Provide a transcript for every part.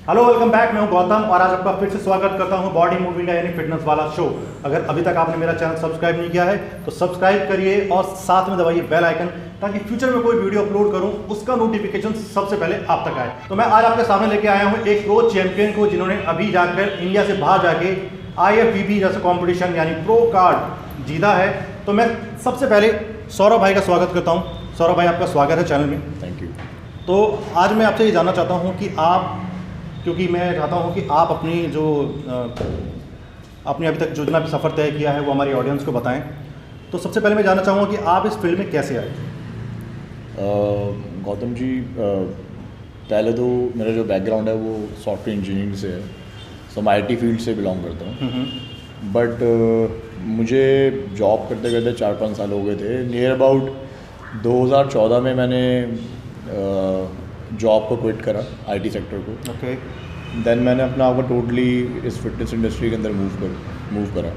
Hello welcome back, मैं हूं गौतम और आज आपका फिर से स्वागत करता हूं बॉडी मूविंग यानी फिटनेस वाला शो। अगर अभी तक आपने मेरा चैनल सब्सक्राइब नहीं किया है तो सब्सक्राइब करिए और साथ में दबाइए बेल आइकन, ताकि फ्यूचर में कोई वीडियो अपलोड करूं उसका नोटिफिकेशन सबसे पहले आप तक आए। तो मैं आज आपके सामने लेके आया हूं एक प्रो चैंपियन को, जिन्होंने अभी जाकर इंडिया से बाहर जाके IFBB जैसा कॉम्पिटिशन यानी प्रो कार्ड जीता है। तो मैं सबसे पहले सौरभ भाई का स्वागत करता हूँ। सौरभ भाई, आपका स्वागत है चैनल में। Thank you. तो आज मैं आपसे ये जानना चाहता हूँ कि आप, क्योंकि मैं चाहता हूँ कि आप अपनी जो आपने अभी तक जो जितना भी सफ़र तय किया है वो हमारी ऑडियंस को बताएं। तो सबसे पहले मैं जानना चाहूँगा कि आप इस फील्ड में कैसे आए। गौतम जी, पहले तो मेरा जो बैकग्राउंड है वो सॉफ्टवेयर इंजीनियरिंग से है। सो मैं IT फील्ड से बिलोंग करता हूँ। बट मुझे जॉब करते करते 4-5 साल हो गए थे। नियर अबाउट 2014 में मैंने जॉब को क्विट करा, IT सेक्टर को। ओके। देन मैंने अपना आप को टोटली इस फिटनेस इंडस्ट्री के अंदर मूव करा।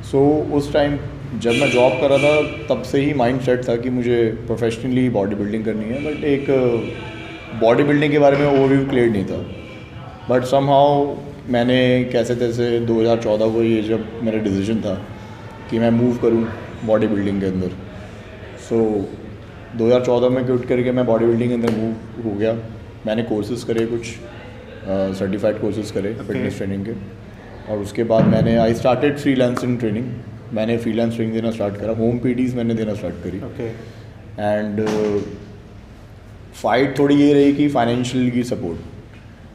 सो उस टाइम जब मैं जॉब कर रहा था तब से ही माइंड सेट था कि मुझे प्रोफेशनली बॉडी बिल्डिंग करनी है। बट एक बॉडी बिल्डिंग के बारे में ओवरव्यू क्लियर नहीं था। बट समहाउ मैंने कैसे तैसे 2014 को ये जब मेरा डिसीजन था कि मैं मूव करूँ बॉडी बिल्डिंग के अंदर, सो 2014 में क्विट करके मैं बॉडी बिल्डिंग के अंदर मूव हो गया। मैंने कोर्सेज करे, कुछ सर्टिफाइड कोर्सेज करे फिटनेस ट्रेनिंग के, और उसके बाद मैंने आई स्टार्टेड फ्रीलांसिंग ट्रेनिंग। मैंने फ्रीलांस ट्रेनिंग देना स्टार्ट करा, होम PTs मैंने देना स्टार्ट करी। एंड फाइट थोड़ी ये रही कि फाइनेंशियल की सपोर्ट,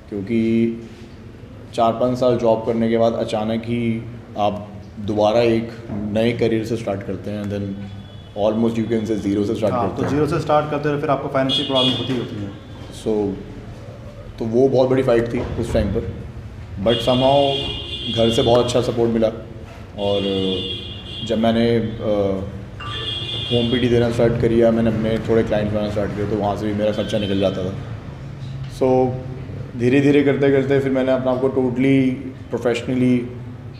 क्योंकि 4-5 साल जॉब करने के बाद अचानक ही आप दोबारा एक नए करियर से स्टार्ट करते हैं। Then almost you can say zero से स्टार्ट करते हैं। तो जीरो से स्टार्ट करते हैं, फिर आपको फाइनेंशियल प्रॉब्लम होती है। सो तो वो बहुत बड़ी फाइट थी उस टाइम पर। बट समहाउ घर से बहुत अच्छा सपोर्ट मिला, और जब मैंने होम PT देना स्टार्ट किया, मैंने अपने थोड़े क्लाइंट बनाना स्टार्ट किया, तो वहाँ से भी मेरा खर्चा निकल जाता था। सो धीरे धीरे करते करते फिर मैंने अपना आपको टोटली प्रोफेशनली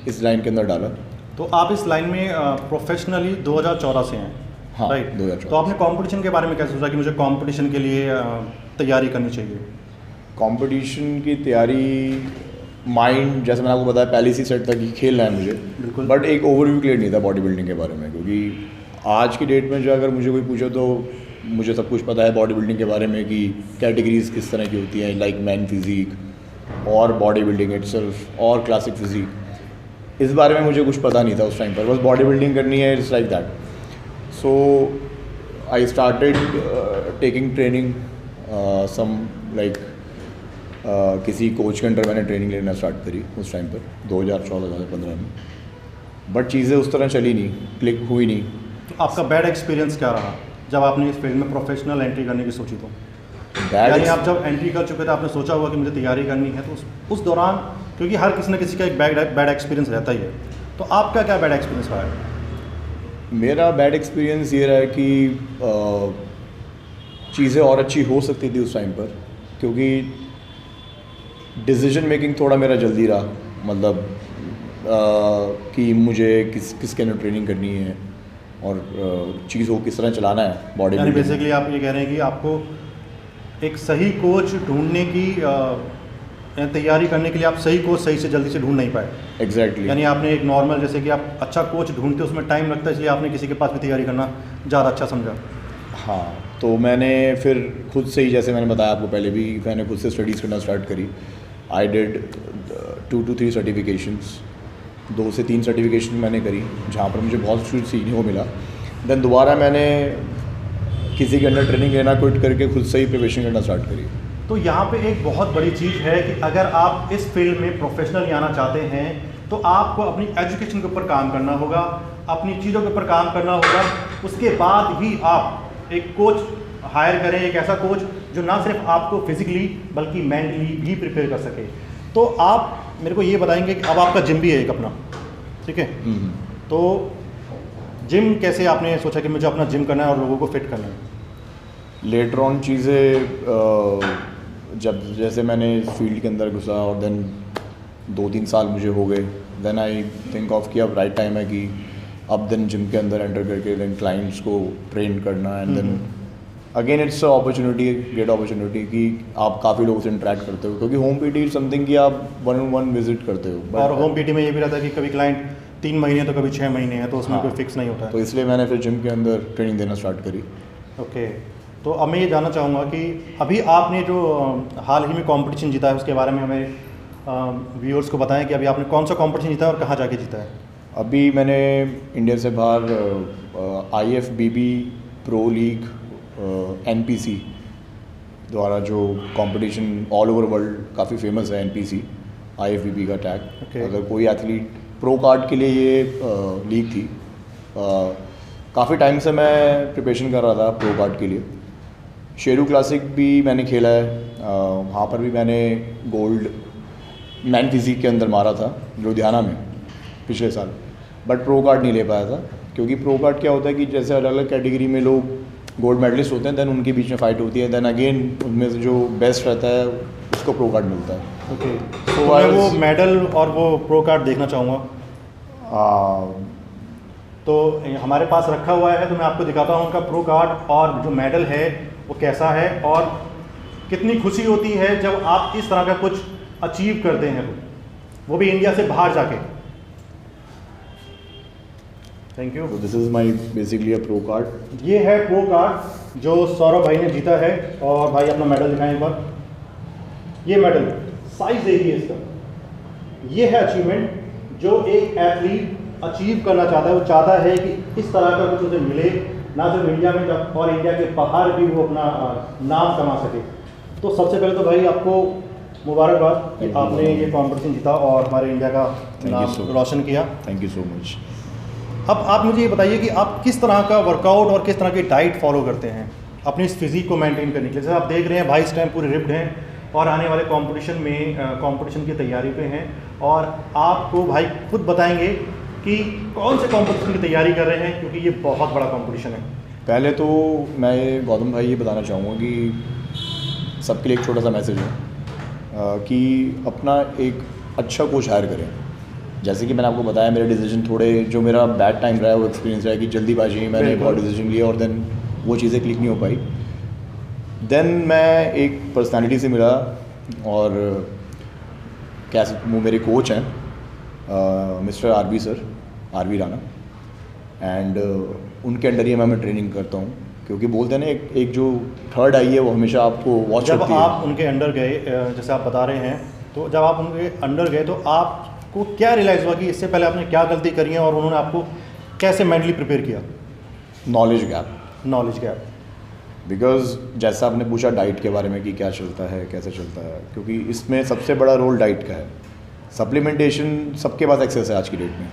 इस लाइन के अंदर डाला। तो आप इस लाइन में प्रोफेशनली 2014 से हैं? हाँ, राइट। 2014। तो आपने कंपटीशन के बारे में कैसे सोचा कि मुझे कंपटीशन के लिए तैयारी करनी चाहिए? कंपटीशन की तैयारी, माइंड जैसे मैंने आपको बताया पहले से सेट था कि खेलना है मुझे। बिल्कुल। बट एक ओवरव्यू क्लियर नहीं था बॉडी बिल्डिंग के बारे में, क्योंकि आज की डेट में जो अगर मुझे कोई पूछे तो मुझे सब कुछ पता है बॉडी बिल्डिंग के बारे में, कि कैटेगरीज किस तरह की होती हैं, लाइक मैन फिजिक और बॉडी बिल्डिंग इटसेल्फ और क्लासिक फिजिक। इस बारे में मुझे कुछ पता नहीं था उस टाइम पर। बस बॉडी बिल्डिंग करनी है, it's like that. So I started taking training some like किसी कोच के अंडर मैंने ट्रेनिंग लेना स्टार्ट करी उस टाइम पर 2014-2015 में। बट चीज़ें उस तरह चली नहीं, क्लिक हुई नहीं। तो आपका बैड एक्सपीरियंस क्या रहा जब आपने इस फील्ड में प्रोफेशनल एंट्री करने की सोची? तो यानी आप जब एंट्री कर चुके थे, आपने सोचा होगा कि मुझे तैयारी करनी है, तो उस दौरान, क्योंकि हर किसी न किसी का एक बैड एक्सपीरियंस रहता ही है, तो आपका क्या बैड एक्सपीरियंस रहा है? मेरा बैड एक्सपीरियंस ये रहा है कि चीज़ें और अच्छी हो सकती थी उस टाइम पर, क्योंकि डिसीजन मेकिंग थोड़ा मेरा जल्दी रहा। मतलब कि मुझे किसके अंदर ट्रेनिंग करनी है और चीज़ को किस तरह चलाना है बॉडी में। बेसिकली आप ये कह रहे हैं कि आपको एक सही कोच ढूंढने की तैयारी करने के लिए आप सही कोच सही से जल्दी से ढूंढ नहीं पाए। एग्जैक्टली। यानी आपने एक नॉर्मल, जैसे कि आप अच्छा कोच ढूंढते उसमें टाइम लगता है, इसलिए आपने किसी के पास भी तैयारी करना ज़्यादा अच्छा समझा। हाँ, तो मैंने फिर खुद से ही, जैसे मैंने बताया आपको पहले भी, मैंने खुद से स्टडीज़ करना स्टार्ट करी। आई डिड 2 to 3 सर्टिफिकेशंस, 2 से 3 सर्टिफिकेशन मैंने करी, जहाँ पर मुझे बहुत कुछ सीखने को मिला। देन दोबारा मैंने किसी के अंडर ट्रेनिंग लेना क्विट करके खुद से ही प्रिपरेशन करना स्टार्ट करी। तो यहाँ पे एक बहुत बड़ी चीज़ है कि अगर आप इस फील्ड में प्रोफेशनल आना चाहते हैं तो आपको अपनी एजुकेशन के ऊपर काम करना होगा, अपनी चीज़ों के ऊपर काम करना होगा। उसके बाद ही आप एक कोच हायर करें, एक ऐसा कोच जो ना सिर्फ आपको फिजिकली बल्कि मेंटली भी प्रिपेयर कर सके। तो आप मेरे को ये बताएंगे कि अब आपका जिम भी है एक अपना, ठीक है? तो जिम कैसे आपने सोचा कि मुझे अपना जिम करना है और लोगों को फिट करना है? लेटर ऑन चीज़ें जब जैसे मैंने इस फील्ड के अंदर घुसा और देन 2-3 साल मुझे हो गए, देन आई थिंक ऑफ कि अब राइट टाइम है कि अब देन जिम के अंदर एंटर करके देन क्लाइंट्स को ट्रेन करना and then again it's opportunity, great opportunity कि आप काफ़ी लोगों से इंटरेक्ट करते हो, क्योंकि होम पीटी समथिंग कि आप 1-on-1 विजिट करते हो। और होम पीटी में ये भी रहता है कि कभी क्लाइंट 3 महीने तो कभी 6 महीने हैं, तो उसमें कोई फिक्स नहीं होता है। तो इसलिए मैंने फिर जिम के अंदर ट्रेनिंग देना स्टार्ट करी। ओके, तो अब मैं ये जानना चाहूँगा कि अभी आपने जो हाल ही में कंपटीशन जीता है उसके बारे में हमें व्यूअर्स को बताएं कि अभी आपने कौन सा कंपटीशन जीता है और कहाँ जाके जीता है। अभी मैंने इंडिया से बाहर IFBB प्रो लीग NPC द्वारा जो कंपटीशन ऑल ओवर वर्ल्ड काफ़ी फेमस है, NPC IFBB का टैग। Okay. अगर कोई एथलीट प्रो कार्ड के लिए ये लीग थी, काफ़ी टाइम से मैं प्रिपरेशन कर रहा था प्रो कार्ड के लिए। शेरू क्लासिक भी मैंने खेला है, वहाँ पर भी मैंने गोल्ड मैन फिजिक के अंदर मारा था लुधियाना में पिछले साल, बट प्रो कार्ड नहीं ले पाया था। क्योंकि प्रो कार्ड क्या होता है कि जैसे अलग अलग कैटेगरी में लोग गोल्ड मेडलिस्ट होते हैं, देन उनके बीच में फ़ाइट होती है, देन अगेन उनमें से जो बेस्ट रहता है उसको प्रो कार्ड मिलता है। ओके, तो मैं वो मेडल और वो प्रो कार्ड देखना चाहूँगा। तो हमारे पास रखा हुआ है, तो मैं आपको दिखाता हूँ उनका प्रो कार्ड और जो मेडल है वो कैसा है और कितनी खुशी होती है जब आप इस तरह का कुछ अचीव करते हैं, वो भी इंडिया से बाहर जाके। Thank you. This is my basically a pro card. ये है प्रो कार्ड जो सौरभ भाई ने जीता है, और भाई अपना मेडल दिखाएं एक बार। ये मेडल साइज देखिए इसका, ये है अचीवमेंट जो एक एथलीट अचीव करना चाहता है। वो चाहता है कि इस तरह का कुछ उसे मिले, ना सिर्फ इंडिया में और इंडिया के बाहर भी वो अपना नाम कमा सके। तो सबसे पहले तो भाई आपको मुबारकबाद कि आपने ये कॉम्पिटिशन जीता और हमारे इंडिया का नाम रोशन किया। Thank you so much. अब आप मुझे ये बताइए कि आप किस तरह का वर्कआउट और किस तरह की डाइट फॉलो करते हैं अपनी इस फिजिक को मेंटेन करने के लिए। जैसे आप देख रहे हैं भाई इस टाइम पूरे रिप्ड हैं और आने वाले कंपटीशन की तैयारी पे हैं, और आपको भाई खुद बताएंगे कि कौन से कंपटीशन की तैयारी कर रहे हैं, क्योंकि ये बहुत बड़ा कंपटीशन है। पहले तो मैं गौतम भाई ये बताना चाहूँगा कि सबके लिए एक छोटा सा मैसेज है कि अपना एक अच्छा कोच हायर करें। जैसे कि मैंने आपको बताया, मेरे डिसीजन थोड़े, जो मेरा बैड टाइम रहा है वो एक्सपीरियंस रहा है कि जल्दीबाजी में मैंने बहुत डिसीजन लिया और देन वो चीज़ें क्लिक नहीं हो पाई। देन मैं एक पर्सनालिटी से मिला, और कैसे वो मेरे कोच हैं mister RV sir, RV Rana, and उनके अंडर ही मैं ट्रेनिंग करता हूँ। क्योंकि बोलते हैं ना, एक जो थर्ड आई है वो हमेशा आपको वॉच करती है। जब आप उनके अंडर गए, जैसे आप बता रहे हैं, तो जब आप उनके अंडर गए तो आपको क्या रियलाइज़ हुआ कि इससे पहले आपने क्या गलती करी है और उन्होंने आपको कैसे मेंटली प्रिपेयर किया? Knowledge gap. Knowledge gap, because जैसा आपने पूछा डाइट के बारे में कि क्या चलता है, कैसे चलता है, क्योंकि इसमें सबसे बड़ा रोल डाइट का है। सप्लीमेंटेशन सबके पास एक्सेस है आज की डेट में।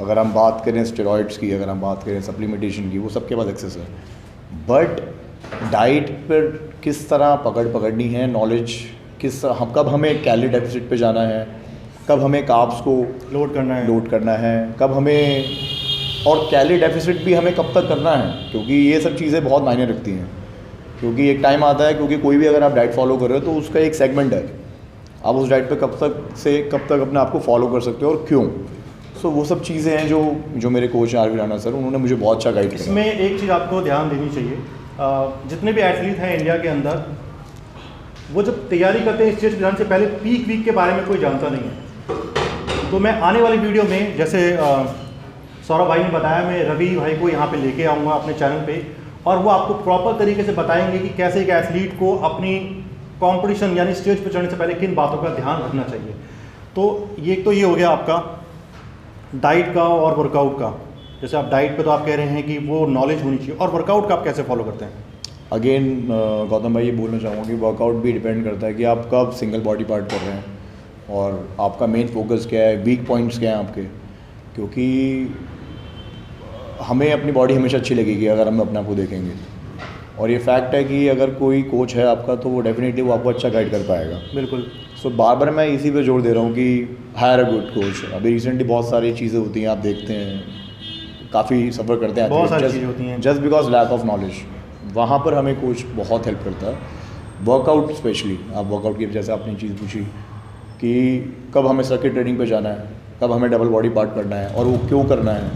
अगर हम बात करें स्टेरॉइड्स की, अगर हम बात करें सप्लीमेंटेशन की, वो सबके पास एक्सेस है। बट डाइट पर किस तरह पकड़नी है, नॉलेज कब हमें कैलोरी डेफिसिट पे जाना है, कब हमें कार्ब्स को लोड करना है, कब हमें, और कैलोरी डेफिसिट भी हमें कब तक करना है, क्योंकि ये सब चीज़ें बहुत मायने रखती हैं। क्योंकि एक टाइम आता है, क्योंकि कोई भी अगर आप डाइट फॉलो कर रहे हो तो उसका एक सेगमेंट है, आप उस डाइट पे कब तक अपने आप को फॉलो कर सकते हो और क्यों। सो वो सब चीज़ें हैं जो मेरे कोच हैं RV राणा सर, उन्होंने मुझे बहुत अच्छा गाइड किया। इसमें एक चीज़ आपको ध्यान देनी चाहिए, जितने भी एथलीट हैं इंडिया के अंदर, वो जब तैयारी करते हैं स्टेज पे, से पहले पीक वीक के बारे में कोई जानता नहीं है। तो मैं आने वाली वीडियो में, जैसे सौरभ भाई ने बताया, मैं रवि भाई को यहाँ पे लेके आऊँगा अपने चैनल पे, और वो आपको प्रॉपर तरीके से बताएंगे कि कैसे एक एथलीट को अपनी कंपटीशन यानी स्टेज पे चढ़ने से पहले किन बातों का ध्यान रखना चाहिए। तो ये हो गया आपका डाइट का और वर्कआउट का। जैसे आप डाइट पे तो आप कह रहे हैं कि वो नॉलेज होनी चाहिए, और वर्कआउट का आप कैसे फॉलो करते हैं? अगेन गौतम भाई ये बोलना चाहूँगा कि वर्कआउट भी डिपेंड करता है कि आप कब सिंगल बॉडी पार्ट कर रहे हैं और आपका मेन फोकस क्या है, वीक पॉइंट्स क्या हैं आपके। क्योंकि हमें अपनी बॉडी हमेशा अच्छी लगेगी अगर हम अपने आप को देखेंगे, और ये फैक्ट है कि अगर कोई कोच है आपका तो वो डेफिनेटली वो आपको अच्छा गाइड कर पाएगा। बिल्कुल। सो बार बार मैं इसी पे जोर दे रहा हूँ कि हायर अ गुड कोच। अभी रिसेंटली बहुत सारी चीज़ें होती हैं, आप देखते हैं काफ़ी सफ़र करते हैं, बहुत सारी चीज़ें होती हैं just because lack of knowledge. वहाँ पर हमें कोच बहुत हेल्प करता है, वर्कआउट स्पेशली। आप वर्कआउट की जैसे आपने चीज़ पूछी कि कब हमें सर्किट ट्रेनिंग पे जाना है, कब हमें डबल बॉडी पार्ट करना है और वो क्यों करना है,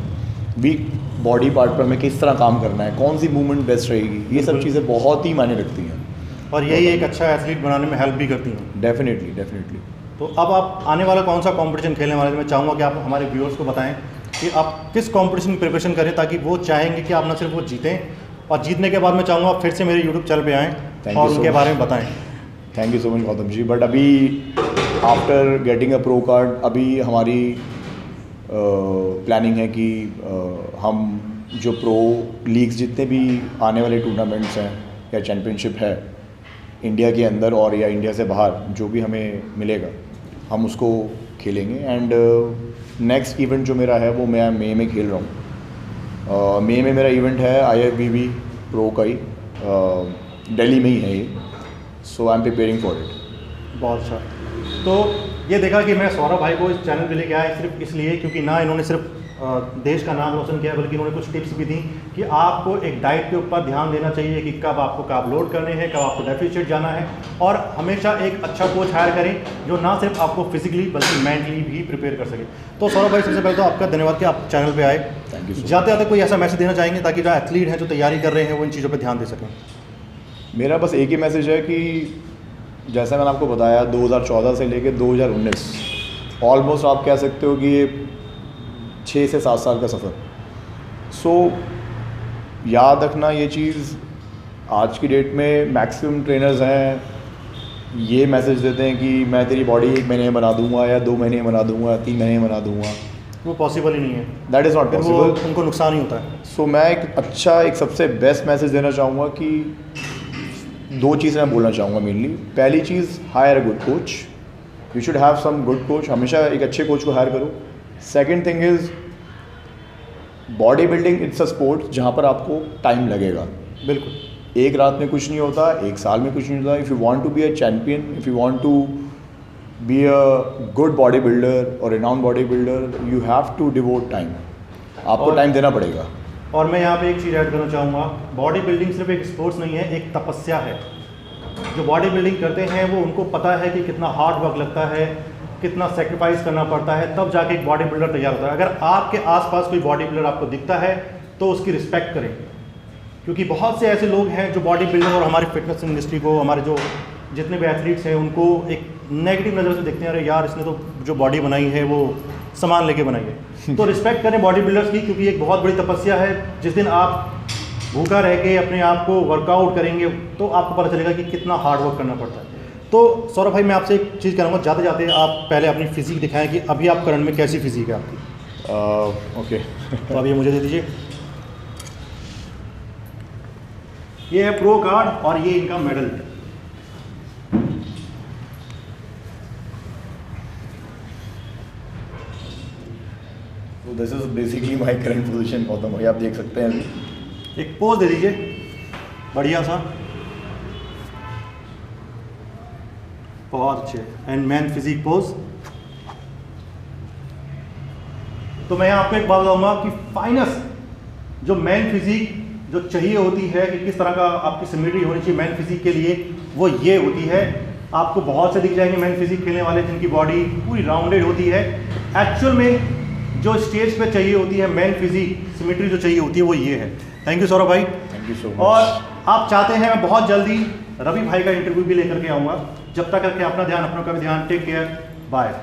वीक बॉडी पार्ट पर हमें किस तरह काम करना है, कौन सी मूवमेंट बेस्ट रहेगी, ये सब चीज़ें बहुत ही मायने रखती हैं और यही एक अच्छा एथलीट बनाने में हेल्प भी करती हैं। Definitely definitely. तो अब आप आने वाला कौन सा कंपटीशन खेलने वाले हैं? मैं चाहूँगा कि आप हमारे व्यूअर्स को बताएं कि आप किस कंपटीशन की प्रिपरेशन करें, ताकि वो चाहेंगे कि आप ना सिर्फ वो जीतें, और जीतने के बाद मैं चाहूँगा आप फिर से मेरे यूट्यूब चैनल पे आएँ और उनके बारे में बताएं। Thank you so much Gautam ji. But अभी after getting a pro card, अभी हमारी प्लानिंग है कि हम जो प्रो लीग्स जितने भी आने वाले टूर्नामेंट्स हैं या चैम्पियनशिप है इंडिया के अंदर और या इंडिया से बाहर, जो भी हमें मिलेगा हम उसको खेलेंगे। एंड नेक्स्ट इवेंट जो मेरा है वो मैं मई में खेल रहा हूँ। मई में मेरा इवेंट है IFBB प्रो का ही, दिल्ली में ही है ये। So I am preparing for it. बहुत अच्छा। तो ये देखा कि मैं सौरभ भाई को इस चैनल पे लेके आया सिर्फ इसलिए क्योंकि ना इन्होंने सिर्फ देश का नाम रोशन किया, बल्कि इन्होंने कुछ टिप्स भी दी कि आपको एक डाइट के ऊपर ध्यान देना चाहिए कि कब आपको कार्ब लोड करने हैं, कब आपको डेफिशिएट जाना है, और हमेशा एक अच्छा कोच हायर करें जो ना सिर्फ आपको फिजिकली बल्कि मेंटली भी प्रिपेयर कर सके। तो सौरभ भाई, सबसे पहले तो आपका धन्यवाद कि आप चैनल पर आए। Thank you. जाते जाते कोई ऐसा मैसेज देना चाहेंगे ताकि जो एथलीट हैं जो तैयारी कर रहे हैं वो इन चीज़ों पर ध्यान दे सकें? मेरा बस एक ही मैसेज है कि जैसा मैंने आपको बताया 2014 से लेकर 2019 ऑलमोस्ट आप कह सकते हो कि ये 6 से 7 साल का सफ़र। सो याद रखना ये चीज़, आज की डेट में मैक्सिमम ट्रेनर्स हैं ये मैसेज देते हैं कि मैं तेरी बॉडी 1 महीने में बना दूंगा या 2 महीने में बना दूंगा, 3 महीने में बना दूंगा। वो पॉसिबल ही नहीं है। That is not possible. उनको नुकसान ही होता है। सो मैं एक सबसे बेस्ट मैसेज देना चाहूँगा कि 2 चीज़ें मैं बोलना चाहूँगा मेनली। पहली चीज़, hire a good coach. You should have some good coach, हमेशा एक अच्छे कोच को हायर करो। Second thing is, body building it's a sport जहाँ पर आपको टाइम लगेगा। बिल्कुल, एक रात में कुछ नहीं होता, एक साल में कुछ नहीं होता। If you want to be a champion, if you want to be a good body builder और renowned body builder, you have to devote time. आपको टाइम देना पड़ेगा। और मैं यहाँ पे एक चीज़ ऐड करना चाहूँगा, बॉडी बिल्डिंग सिर्फ एक स्पोर्ट्स नहीं है, एक तपस्या है। जो बॉडी बिल्डिंग करते हैं वो उनको पता है कि कितना हार्ड वर्क लगता है, कितना सेक्रीफाइस करना पड़ता है, तब जाके एक बॉडी बिल्डर तैयार होता है। अगर आपके आसपास कोई बॉडी बिल्डर आपको दिखता है तो उसकी रिस्पेक्ट करें, क्योंकि बहुत से ऐसे लोग हैं जो बॉडी बिल्डर और हमारी फिटनेस इंडस्ट्री को, हमारे जो जितने भी एथलीट्स हैं उनको एक नेगेटिव नज़र से देखते हैं, अरे यार इसने तो जो बॉडी बनाई है वो सामान लेके बनाई है। तो रिस्पेक्ट करें बॉडी बिल्डर्स की, क्योंकि एक बहुत बड़ी तपस्या है। जिस दिन आप भूखा रह के अपने आप को वर्कआउट करेंगे तो आपको पता चलेगा कि कितना हार्ड वर्क करना पड़ता है। तो सौरभ भाई, मैं आपसे एक चीज़ कहूँगा, जाते जाते आप पहले अपनी फिजिक दिखाएं कि अभी आप करंट में कैसी फिजिक है आपकी। ओके। तो अब ये मुझे दे दीजिए। ये है प्रो कार्ड और ये इनका मेडल। तो this is basically my current position Gautam भाई, आप देख सकते हैं। एक पोज दे दीजिए बढ़िया सा, बहुत अच्छे, एंड मैन फिजिक पोज। तो मैं आपको एक बात बताऊंगा कि फाइनेस्ट जो मैन फिजिक जो चाहिए होती है कि किस तरह का आपकी सिमेट्री होनी चाहिए मैन फिजिक के लिए, वो ये होती है। आपको बहुत से दिख जाएंगे मैन फिजिक खेलने वाले जिनकी बॉडी पूरी राउंडेड होती है। एक्चुअल में जो स्टेज पे चाहिए होती है मैन फिजिक सिमेट्री जो चाहिए होती है वो ये है। थैंक यू सौरभ भाई। Thank you so much. और आप चाहते हैं मैं बहुत जल्दी रवि भाई का इंटरव्यू भी लेकर के आऊँगा। जब तक करके अपना ध्यान, अपनों का भी ध्यान, टेक केयर, बाय।